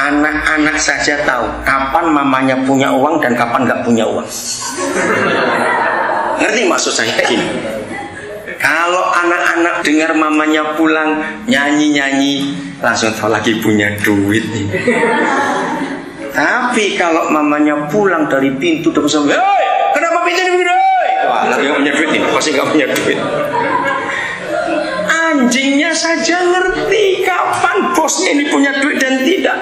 Anak-anak saja tahu kapan mamanya punya uang dan kapan nggak punya uang. Ngerti maksud saya ini? Kalau anak-anak dengar mamanya pulang nyanyi-nyanyi, langsung tahu lagi punya duit nih. Tapi kalau mamanya pulang dari pintu udah bisa, hei, kenapa pintu ini begini? Wah, lagi nggak punya duit nih, pasti nggak punya duit. Anjingnya saja ngerti kapan bosnya ini punya duit dan tidak.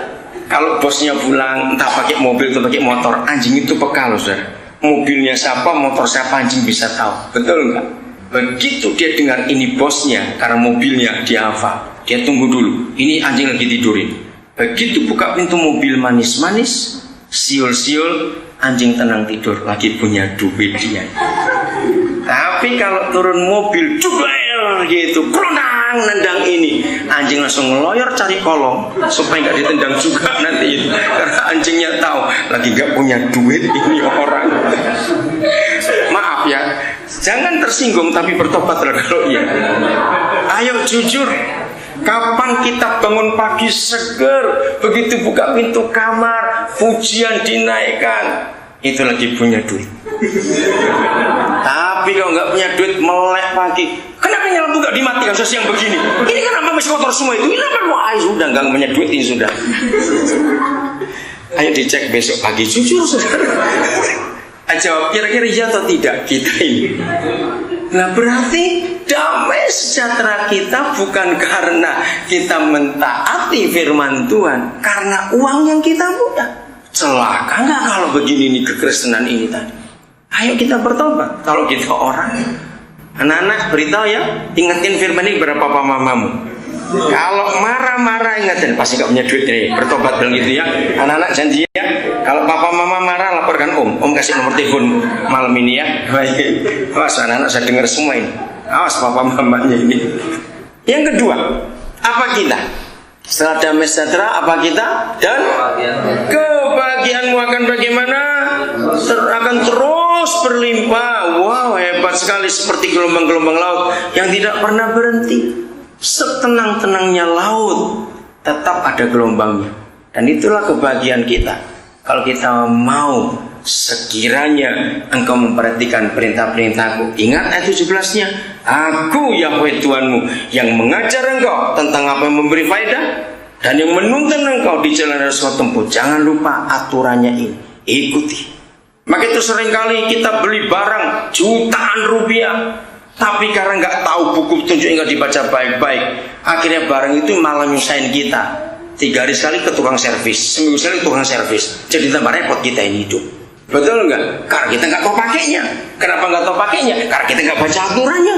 Kalau bosnya pulang entah pakai mobil atau pakai motor, anjing itu peka loh saudara. Mobilnya siapa, motor siapa, anjing bisa tahu. Betul enggak? Begitu dia dengar ini bosnya, karena mobilnya dia hafal, dia tunggu dulu. Ini anjing lagi tidurin. Begitu buka pintu mobil manis-manis, siul-siul, anjing tenang tidur, lagi punya duit dia. Tapi kalau turun mobil, jubel gitu, kerundang nendang ini, anjing langsung ngeloyor cari kolong supaya nggak ditendang juga nanti itu. Karena anjingnya tahu lagi nggak punya duit ini orang. Maaf ya, jangan tersinggung tapi bertobatlah kalau iya. Ayo jujur, kapan kita bangun pagi seger, begitu buka pintu kamar, pujian dinaikkan, itu lagi punya duit. Tapi kalau nggak punya duit melek pagi, kenapa lampu nggak dimatikan sesiang begini? Ini kenapa masih kotor semua itu? Ini kan wah sudah nggak punya duit ini sudah. Ayo dicek besok pagi jujur saudara. Jawab kira-kira iya atau tidak kita ini. Nah berarti damai sejahtera kita bukan karena kita mentaati firman Tuhan, karena uang yang kita punya. Celaka nggak kalau begini nih kekristenan ini tadi. Ayo kita bertobat. Kalau kita orang, anak-anak beritahu ya, ingetin firman ini kepada papa mamamu. Kalau marah-marah ingatin, pasti gak punya duit nih. Bertobat bilang gitu ya. Anak-anak janji ya, kalau papa mama marah laporkan om kasih nomor telepon malam ini ya. Baik. Awas anak-anak saya dengar semua ini. Awas papa mamanya ini. Yang kedua, apa kita? Setelah damai sejahtera, apa kita? Dan kebahagiaanmu akan bagaimana? Akan terus berlimpah. Wow, hebat sekali, seperti gelombang-gelombang laut yang tidak pernah berhenti. Setenang-tenangnya laut, tetap ada gelombangnya. Dan itulah kebahagiaan kita. Kalau kita mau, sekiranya engkau memperhatikan perintah-perintahku. Ingat ayat 17-nya, aku Yahweh Tuhanmu yang mengajar engkau tentang apa yang memberi faedah dan yang menuntun engkau di jalan yang harus kau tempuh. Jangan lupa aturannya ini, ikuti. Maka itu seringkali kita beli barang jutaan rupiah, tapi karena nggak tahu buku petunjuk nggak dibaca baik-baik, akhirnya barang itu malah nyusahin kita. 3 hari sekali ke tukang servis, seminggu sekali ke tukang servis, jadi tambah repot kita ini hidup. Betul nggak? Karena kita nggak tahu pakainya. Kenapa nggak tahu pakainya? Karena kita nggak baca aturannya.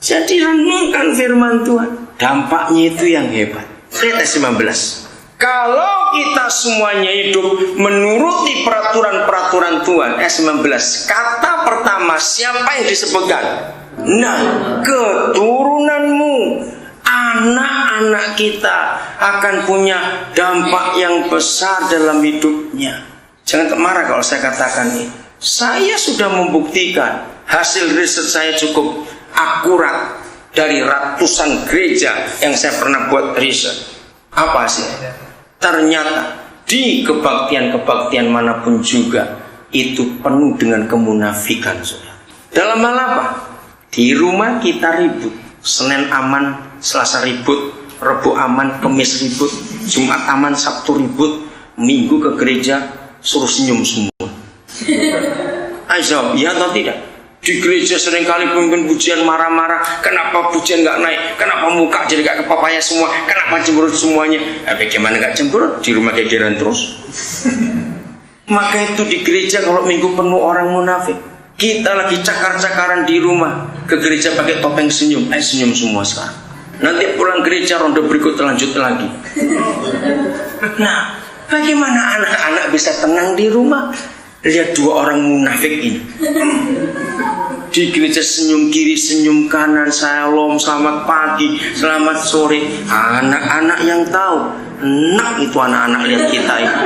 Jadi renungkan firman Tuhan. Dampaknya itu yang hebat. Ayat 19. Kalau kita semuanya hidup menuruti peraturan-peraturan Tuhan. Ayat 19. Kata pertama siapa yang disebutkan? Nah, keturunanmu, anak-anak kita akan punya dampak yang besar dalam hidupnya. Jangan marah kalau saya katakan ini. Saya sudah membuktikan, hasil riset saya cukup akurat dari ratusan gereja yang saya pernah buat riset. Apa sih? Ternyata di kebaktian-kebaktian manapun juga itu penuh dengan kemunafikan. Dalam hal apa? Di rumah kita ribut, Senin aman, Selasa ribut, Rabu aman, Kamis ribut, Jumat aman, Sabtu ribut, Minggu ke gereja suruh senyum semua. Ayo, iya atau tidak? Di gereja seringkali pemimpin pujian marah-marah. Kenapa pujian nggak naik? Kenapa muka jadi gak kepapaya semua? Kenapa cemberut semuanya? Bagaimana nggak cemberut? Di rumah gegeran terus. Maka itu di gereja kalau minggu penuh orang munafik. Kita lagi cakar-cakaran di rumah, ke gereja pakai topeng senyum. Senyum semua sekarang. Nanti pulang gereja ronde berikut lanjut lagi. Nah, bagaimana anak-anak bisa tenang di rumah? Lihat 2 orang munafik ini. Di gereja senyum kiri, senyum kanan, shalom, selamat pagi, selamat sore. Anak-anak yang tahu, enak itu anak-anak lihat kita ini.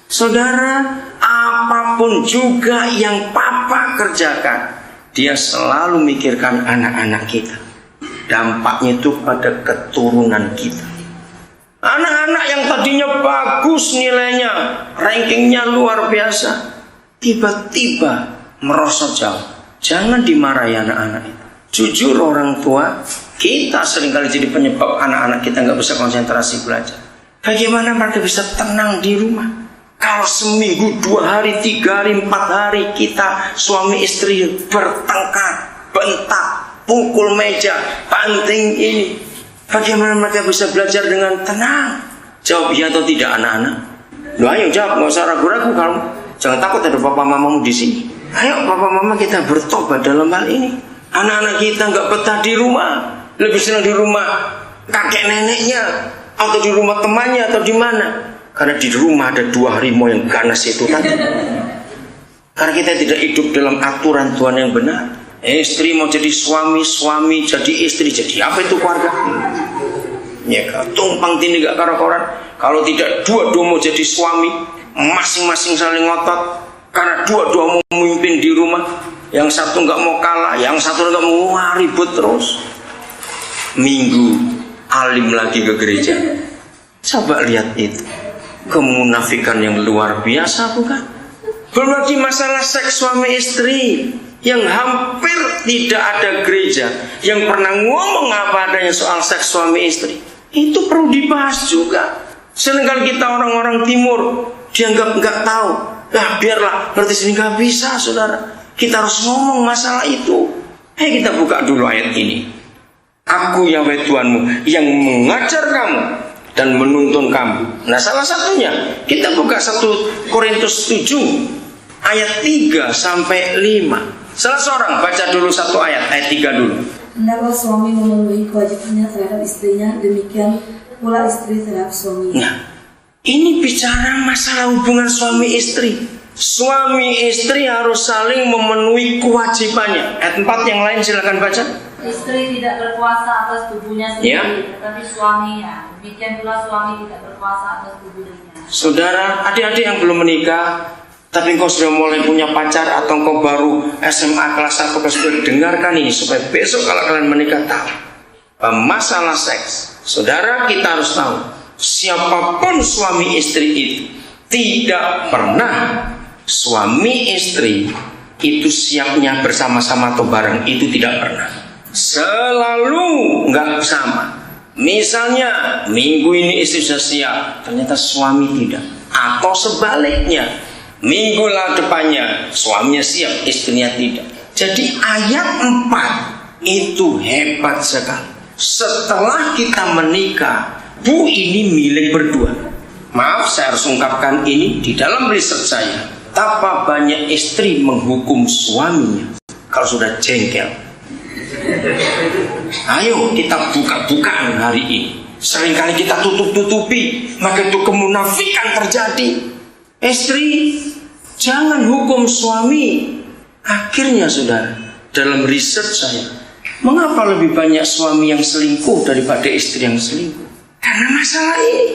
Saudara, apapun juga yang papa kerjakan, dia selalu mikirkan anak-anak kita. Dampaknya itu pada keturunan kita. Anak-anak yang tadinya bagus nilainya, rankingnya luar biasa, tiba-tiba merosot jauh. Jangan dimarahi anak-anak itu. Jujur orang tua, kita seringkali jadi penyebab anak-anak kita nggak bisa konsentrasi belajar. Bagaimana mereka bisa tenang di rumah? Kalau seminggu, 2 hari, 3 hari, 4 hari kita suami istri bertengkar, bentak, pukul meja, banting ini, bagaimana mereka bisa belajar dengan tenang? Jawab iya atau tidak anak-anak? Loh, ayo jawab, nggak usah ragu-ragu kamu. Jangan takut ada papa mamamu di sini. Ayo papa mama kita bertobat dalam hal ini. Anak-anak kita nggak betah di rumah, lebih senang di rumah kakek neneknya atau di rumah temannya atau di mana? Karena di rumah ada 2 harimau yang ganas itu tadi. Karena kita tidak hidup dalam aturan Tuhan yang benar. Istri mau jadi suami, suami jadi istri, jadi apa itu keluarga? Ya, tumpang tindih gak karu-karuan. Kalau tidak dua-dua mau jadi suami, masing-masing saling ngotot. Karena dua-dua mau memimpin di rumah. Yang satu gak mau kalah, yang satu gak mau ribut terus. Minggu alim lagi ke gereja. Coba lihat itu, kemunafikan yang luar biasa bukan? Belum lagi masalah seks suami istri yang hampir tidak ada gereja yang pernah ngomong apa adanya soal seks suami istri. Itu perlu dibahas juga. Seringkali kita orang-orang timur dianggap nggak tahu. Nah biarlah, ngerti sini nggak bisa saudara. Kita harus ngomong masalah itu. Kita buka dulu ayat ini. Aku Yahweh Tuhanmu yang mengajar kamu dan menuntun kamu. Nah salah satunya kita buka 1 Korintus 7 ayat 3 sampai 5. Salah seorang baca dulu 1 ayat 3 dulu. Hendaklah suami memenuhi kewajibannya terhadap istrinya, demikian pula istri terhadap suaminya. Nah, ini bicara masalah hubungan suami istri. Suami istri harus saling memenuhi kewajibannya. Ayat 4 yang lain silakan baca. Istri tidak berkuasa atas tubuhnya sendiri, tetapi suaminya. Demikian pula suami tidak berkuasa atas tubuhnya. Saudara, adik-adik yang belum menikah, tapi engkau sudah mulai punya pacar atau engkau baru SMA kelas 1 kelas 2, dengarkan ini supaya besok kalau kalian menikah tahu masalah seks. Saudara, kita harus tahu siapapun suami istri itu, tidak pernah suami istri itu siapnya bersama-sama atau bareng, itu tidak pernah. Selalu nggak sama. Misalnya minggu ini istri sudah siap, ternyata suami tidak, atau sebaliknya minggu depannya suaminya siap, istrinya tidak. Jadi ayat 4 itu hebat sekali. Setelah kita menikah, Bu, ini milik berdua. Maaf, saya harus ungkapkan ini di dalam riset saya. Betapa banyak istri menghukum suaminya kalau sudah jengkel. Ayo kita buka-bukaan hari ini. Seringkali kita tutup-tutupi, maka itu kemunafikan terjadi. Istri, jangan hukum suami. Akhirnya saudara, dalam riset saya, mengapa lebih banyak suami yang selingkuh daripada istri yang selingkuh? Karena masalah ini.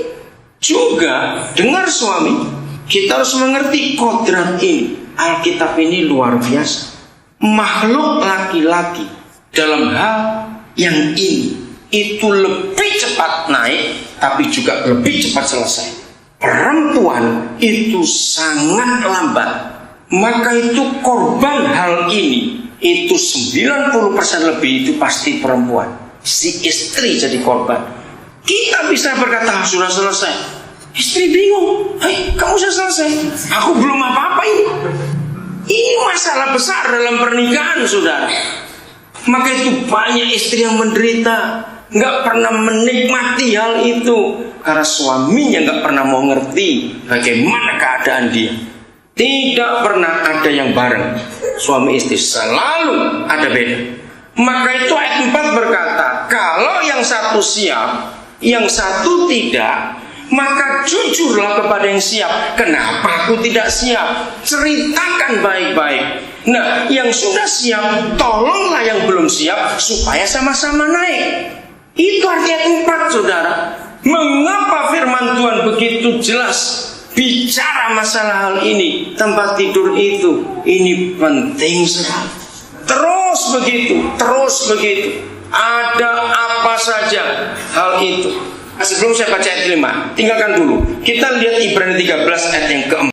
Juga dengar suami, kita harus mengerti kodrat ini. Alkitab ini luar biasa. Makhluk laki-laki dalam hal yang ini itu lebih cepat naik, tapi juga lebih cepat selesai. Perempuan itu sangat lambat. Maka itu korban hal ini itu 90% lebih itu pasti perempuan. Si istri jadi korban. Kita bisa berkata sudah selesai. Istri bingung, kamu sudah selesai, aku belum apa-apa ini. Ini masalah besar dalam pernikahan saudara. Maka itu banyak istri yang menderita, nggak pernah menikmati hal itu karena suaminya nggak pernah mau ngerti bagaimana keadaan dia. Tidak pernah ada yang bareng, suami istri selalu ada beda. Maka itu ayat 4 berkata, kalau yang satu siap, yang satu tidak, maka jujurlah kepada yang siap. Kenapa aku tidak siap? Ceritakan baik-baik. Nah, yang sudah siap, tolonglah yang belum siap supaya sama-sama naik. Itu artinya 4 saudara. Mengapa firman Tuhan begitu jelas bicara masalah hal ini? Tempat tidur itu, ini penting sekali. Terus begitu. Ada apa saja hal itu. Sebelum saya baca ayat 5, tinggalkan dulu. Kita lihat Ibrani 13 ayat yang keempat.